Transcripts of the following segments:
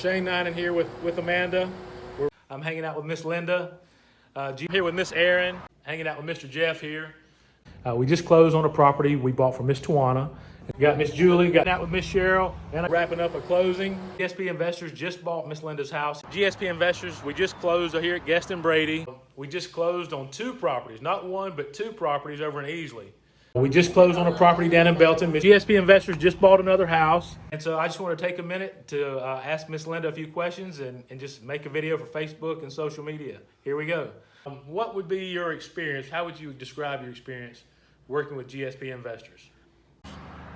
Shane Ninen here with Amanda. I'm hanging out with Miss Linda. Here with Miss Erin, hanging out with Mr. Jeff here. We just closed on a property we bought from Miss Tawana. We got Miss Julie, got out with Miss Cheryl, and I'm wrapping up a closing. GSP Investors just bought Miss Linda's house. GSP Investors, we just closed here at Guest and Brady. We just closed on 2 properties, not 1, but 2 properties over in Easley. We just closed on a property down in Belton. GSP Investors just bought another house. And so I just want to take a minute to ask Miss Linda a few questions and just make a video for Facebook and social media. Here we go. What would be your experience? How would you describe your experience working with GSP Investors?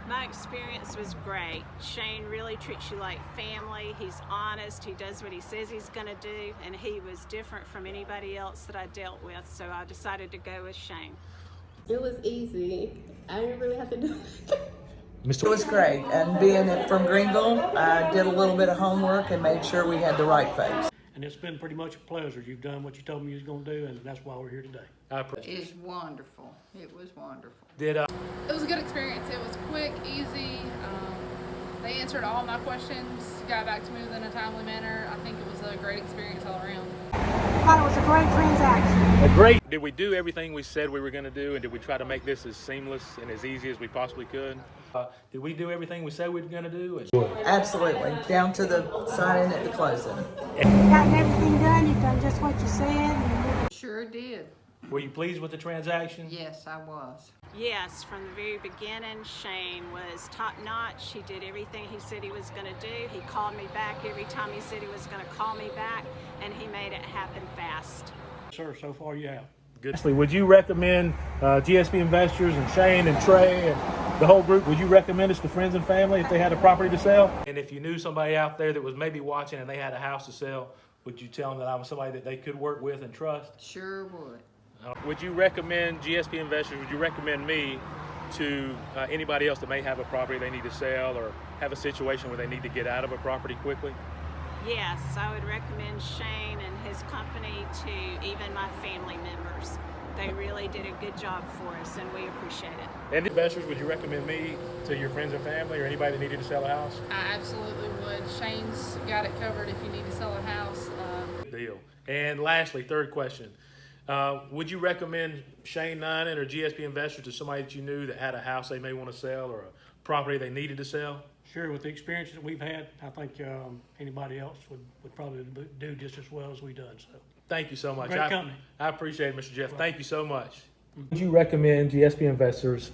My experience was great. Shane really treats you like family. He's honest. He does what he says he's going to do, and he was different from anybody else that I dealt with, so I decided to go with Shane. It was easy. I didn't really have to do it. It was great, and being from Greenville, I did a little bit of homework and made sure we had the right folks. And it's been pretty much a pleasure. You've done what you told me you was going to do, and that's why we're here today. I appreciate it. It's wonderful. It was wonderful. Did It was a good experience. It was quick, easy. They answered all my questions, got back to me within a timely manner. I think it was a great experience all around. I thought it was a great transaction. Did we do everything we said we were going to do, and did we try to make this as seamless and as easy as we possibly could? Did we do everything we said we were going to do? Absolutely, down to the signing at the closing. You've gotten everything done. You've done just what you said. Sure did. Were you pleased with the transaction? Yes, I was. Yes, from the very beginning, Shane was top-notch. He did everything he said he was going to do. He called me back every time he said he was going to call me back, and he made it happen fast. Sir, so far you have. Good. Would you recommend GSP Investors and Shane and Trey and the whole group, would you recommend us to friends and family if they had a property to sell? And if you knew somebody out there that was maybe watching and they had a house to sell, would you tell them that I was somebody that they could work with and trust? Sure would. Would you recommend GSP Investors, would you recommend me to anybody else that may have a property they need to sell or have a situation where they need to get out of a property quickly? Yes, I would recommend Shane and his company to even my family members. They really did a good job for us, and we appreciate it. And investors, would you recommend me to your friends and family or anybody that needed to sell a house? I absolutely would. Shane's got it covered if you need to sell a house. Good deal. And lastly, third question. Would you recommend Shane Ninen or GSP Investors to somebody that you knew that had a house they may want to sell or a property they needed to sell? Sure, with the experience that we've had, I think anybody else would probably do just as well as we've done. So, thank you so much. Great company. I appreciate it, Mr. Jeff. Thank you so much. Would you recommend GSP Investors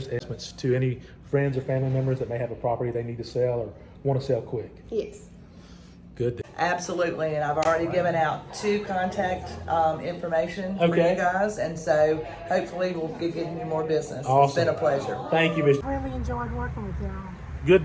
investments to any friends or family members that may have a property they need to sell or want to sell quick? Yes. Good. Absolutely, and I've already given out 2 contact information for you guys, and so hopefully we'll be getting you more business. Awesome. It's been a pleasure. Thank you, Ms. I really enjoyed working with y'all. Good.